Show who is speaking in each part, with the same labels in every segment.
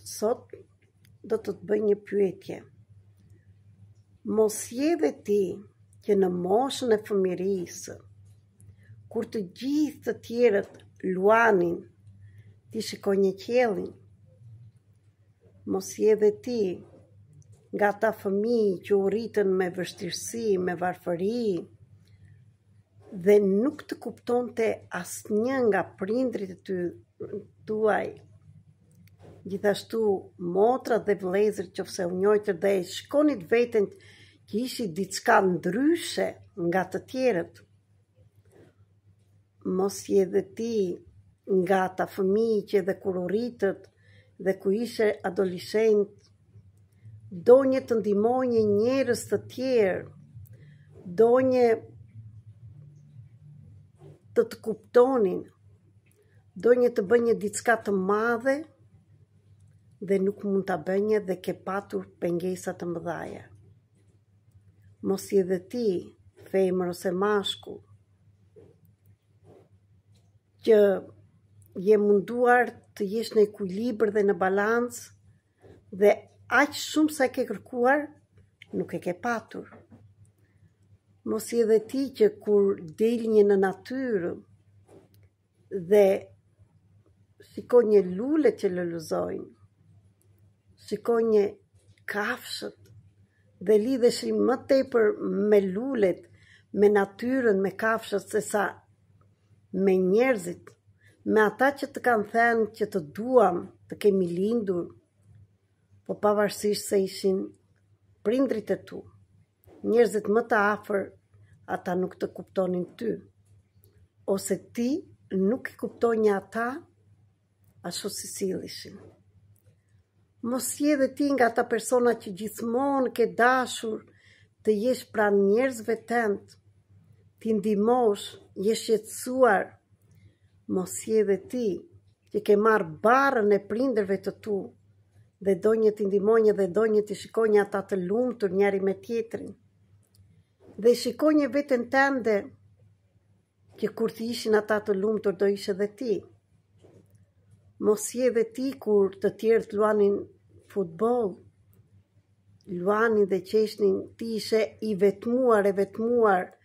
Speaker 1: sot do të bëj një pyetje. Mos je dhe ti që në moshën e fëmirisë, kur të gjithë të tjerët luanin, ti shikoj një qiellin. Mos je dhe ti nga ta fëmijë që u rritën me vështirësi, me varfëri, dhe nuk të kuptonte asnjë nga prindrit e tuaj. Gjithashtu, motrat dhe vëllezërit qofse u njojtër dhe e shkonit veten që ishi diçka ndryshe nga të tjerët. Mos je dhe ti nga ta fëmijë që edhe kur u rritët dhe ku ishe adoleshent, donje të ndihmonje njerëz të tjerë, donje të kuptonin, donje të bënje diçka të madhe dhe nuk mund ta bënje dhe ke patur pengesa të mëdhaja. Mos je dhe ti, femër ose mashkull, që je munduar të jesh në ekuilibër dhe në balancë dhe aq shumë sa ke kërkuar, nuk e ke patur. Mos je dhe ti që kur del një në natyrë dhe shikon një lule që lulëzojnë, shikon një kafshët dhe lidheshi më tepër me lulet, me natyrën, me kafshët, se sa me njerëzit, me ata që të kanë thënë që të duam, të kemi lindur, po pavarësisht se ishin prindrit e tu, njerëzit më të afër, ata nuk të kuptonin ty, ose ti nuk i kuptonje ata, ashtu si sillishin. Mos je dhe ti nga ata persona që gjithmonë ke dashur të jesh pranë njerëzve tënd, ti ndihmosh, je shqetësuar. Mos je dhe ti që ke marrë barrën e prindërve të tu dhe donje të ndihmonje dhe donje të shikonje ata të lumtur njëri me tjetrin. Dhe shikonje veten tënde që kur të ishin ata të lumtur do ishe dhe ti. Mos je dhe ti kur të tjerët luanin futboll, luanin dhe qeshnin, ti ishe i vetmuar, e vetmuar,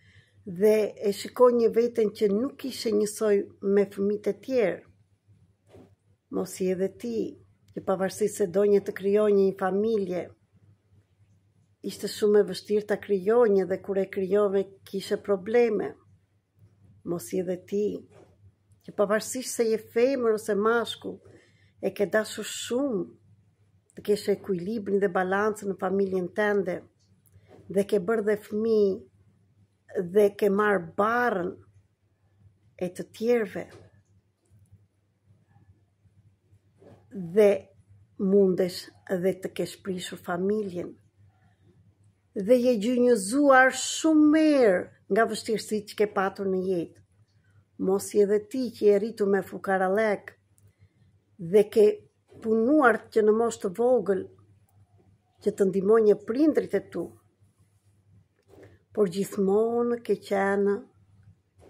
Speaker 1: dhe e shikonje veten që nuk ishe njësoj me fëmijët e tjerë. Mos je dhe ti që pavarësisht se donje të krijonje një familje, ishte shumë e vështirë ta krijonje dhe kur e krijove kishe probleme. Mos je dhe ti që pavarësisht se je femër ose mashkull, e ke dashur shumë të kesh ekuilibrin dhe balancën në familjen tënde, dhe ke bërë dhe fëmijë dhe ke marrë barrën e të tjerëve. Dhe mundesh dhe të kesh prishur familjen. Dhe je gjynjëzuar shumë herë nga vështirësitë që ke patur në jetë. Mos je dhe ti që je rritur me fukarallëk dhe ke punuar që në moshë të vogël që të ndihmonje prindrit e tu, por gjithmonë ke qenë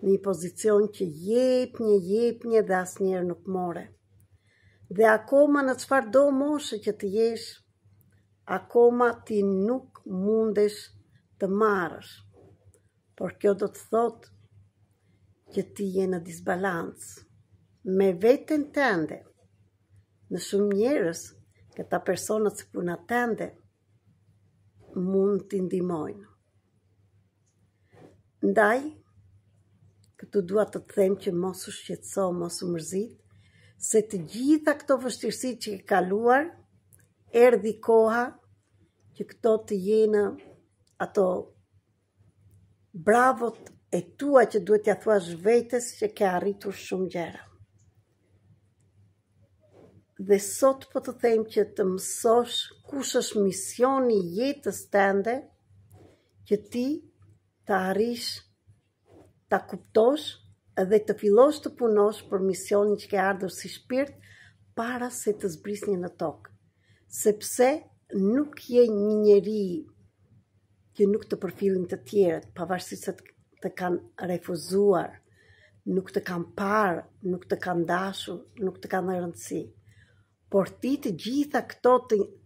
Speaker 1: në një pozicion që jepnje dhe asnjëherë nuk more. Dhe akoma në çfarëdo moshe që të jesh, akoma ti nuk mundesh të marrësh, por kjo do të thotë që ti je në disbalancë me veten tënde. Në shumë njerëz, këta personat si puna tënde mund t'i ndihmojnë. Ndaj, këtu dua të të them që mos u shqetëso, mos u mërzit, se të gjitha këto vështirësi që ke kaluar, erdhi koha që këto të jenë ato bravot e tua që duhet t'ia thuash vetes që ke arritur shumë gjëra. Dhe sot po të them që të mësosh kush është misioni i jetës tënde, që ti të arrish ta kuptosh dhe të fillosh të punosh për misionin që ke ardhur si shpirt para se të zbrisni në tokë. Sepse nuk je një njeri që nuk të përfillin të tjerët, pavarësisht se të kanë refuzuar, nuk të kanë parë, nuk të kanë dashur, nuk të kanë rëndësi. por ti të gjitha këto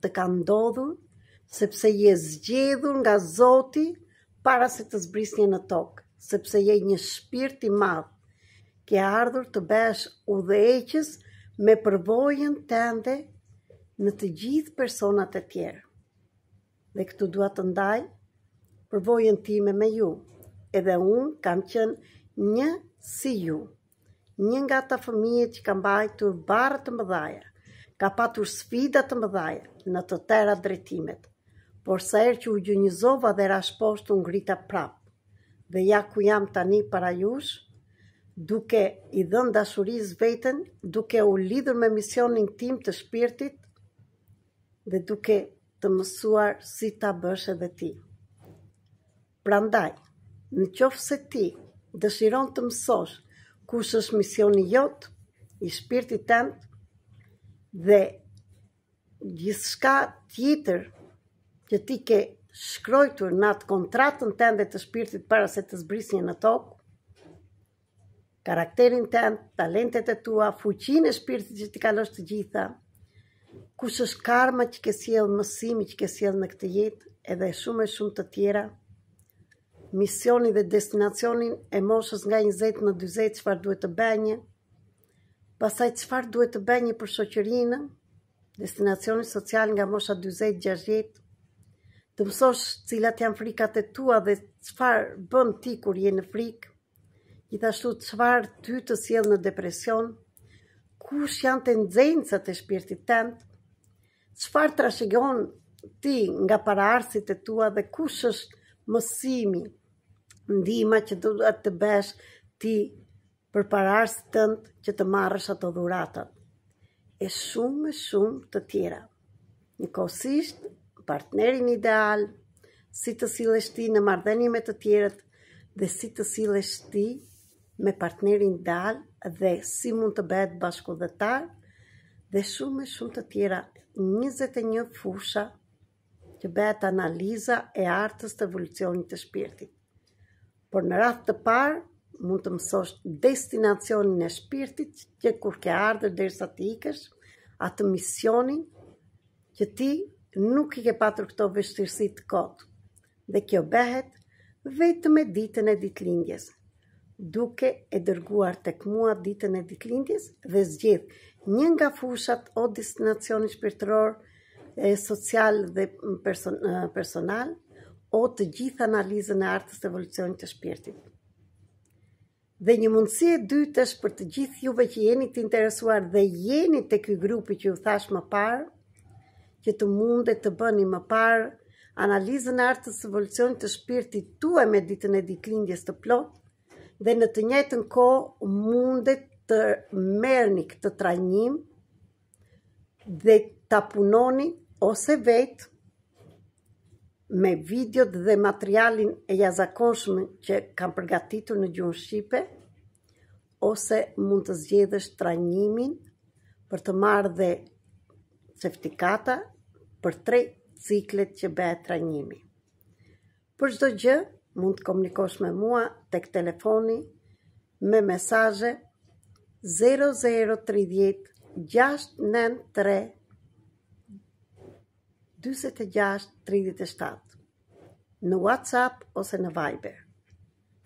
Speaker 1: të ka ndodhur, sepse je zgjedhur nga Zoti para se të zbrisnje në tokë, sepse je një shpirt i madh, ke ardhur të bësh udhëheqës me përvojën tënde në të gjithë personat e tjerë. Dhe këtu dua të ndaj përvojën time me ju, edhe unë kam qenë një si ju, një nga ata fëmijë që kam mbajtur barë të mëdhaja, ka patur sfida të mëdhaja në të tëra drejtimet, por sa herë që u gjunjëzova dhe rash poshtë u ngrita prapë, dhe ja ku jam tani para jush, duke i dhënë dashurisë veten, duke u lidhur me misionin tim të shpirtit dhe duke të mësuar si ta bësh edhe ti. Prandaj, në qoftë se ti dëshiron të mësosh kush është misioni jot, i shpirtit tënd, dhe gjithçka tjetër që ti ke shkruar në atë kontratën tënde të shpirtit para se të zbrisnje në tokë, karakterin tënd, talentet e tua, fuqinë e shpirtit që ti kalosh të gjitha, kush është karma që ke sjell, mësimi që ke sjell në këtë jetë, edhe shumë e shumë të tjera, misioni dhe destinacionin e moshës nga 20 në 40, çfarë duhet të bënje, pastaj çfarë duhet të bënje për shoqërinë, destinacioni social nga mosha 40-60, të mësosh cilat janë frikat e tua dhe çfarë bën ti kur je në frikë, gjithashtu çfarë ty të sjell në depresion, kush janë tendencat e shpirtit tënd, çfarë trashëgon ti nga paraardhësit e tua dhe kush është mësimi, ndihma që duhet të bësh ti për paraardhësit tënd që të marrësh ato dhuratat. E shumë të tjera. Njëkohësisht, partnerin ideal, si të sillesh ti në marrëdhënie me të tjerët dhe si të sillesh ti me partnerin ideal dhe si mund të bëhet bashkëdhetar dhe shumë të tjera. 21 fusha që bëhet analiza e artës të evolucionit të shpirtit. Por në radhë të parë, mund të mësosh destinacionin e shpirtit që kur ke ardhur derisa të ikësh, atë misionin që ti nuk i ke patur këto vështirësi të kotë. Dhe kjo bëhet vetëm e ditën e ditëlindjes, duke e dërguar tek mua ditën e ditëlindjes dhe zgjedh një nga fushat o destinacioni shpirtëror, social dhe personal, o të gjithë analizën e artës të evolucionit të shpirtit. Dhe një mundësi e dytë është për të gjithë juve që jeni të interesuar dhe jeni te ky grupi që ju thash më parë, që të mundet të bëni më parë analizën e artës të evolucionit të shpirtit tuaj me ditën e ditëlindjes të plot, dhe në të njëjtën kohë mundet të merrni këtë trajnim dhe ta punoni ose vetë me videot dhe materialin e jashtëzakonshëm që kam përgatitur në gjuhën shqipe, ose mund të zgjedhësh trajnimin për të marrë dhe certifikata për 3 ciklet që bëhet trajnimi. Për çdo gjë mund të komunikosh me mua tek telefoni me mesazhe 0030 693 4637 në WhatsApp ose në Viber.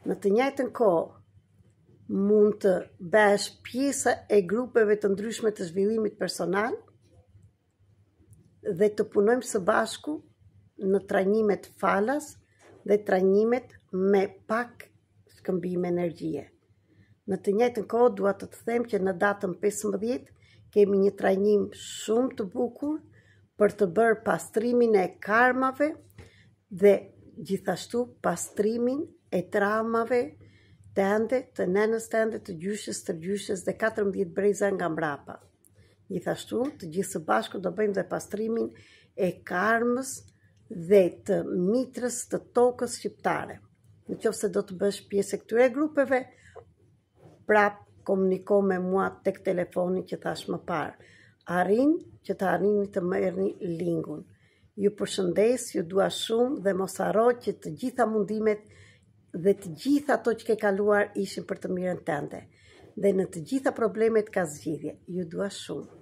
Speaker 1: Në të njëjtën kohë mund të bësh pjesë e grupeve të ndryshme të zhvillimit personal dhe të punojmë së bashku në trajnimet falas dhe trajnimet me pak shkëmbim energjie. Në të njëjtën kohë dua të të them që në datën 15 kemi një trajnim shumë të bukur për të bërë pastrimin e karmave dhe gjithashtu pastrimin e traumave tënde, të nënës tënde, të gjyshes dhe 14 breza nga mbrapa. Gjithashtu, të gjithë së bashku do bëjmë dhe pastrimin e karmës dhe të mitrës të tokës shqiptare. Në qoftë se do të bësh pjesë e këtyre grupeve, prap komuniko me mua tek telefoni që thash më parë. Arrin që të arrini të merrni linkun. Ju përshëndes, ju dua shumë dhe mos harro që të gjitha mundimet dhe të gjitha ato që ke kaluar ishin për të mirën tënde. Dhe në të gjitha problemet ka zgjidhje. Ju dua shumë.